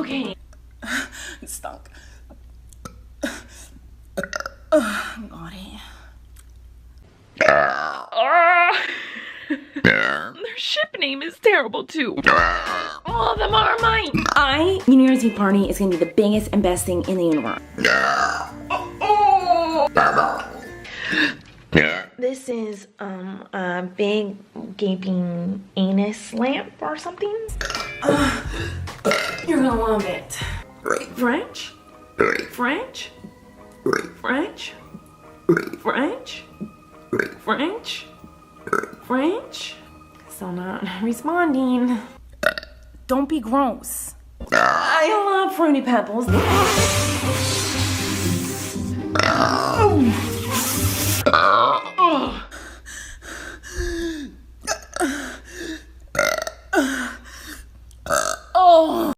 Okay. It stunk. Got it. Their ship name is terrible too. All of them are mine. Your New Year's Eve party is gonna be the biggest and best thing in the universe. This is a big gaping anus lamp or something. You're gonna love it. French? French? French? French? French? French? Still not responding. Don't be gross. I love Fruity Pebbles.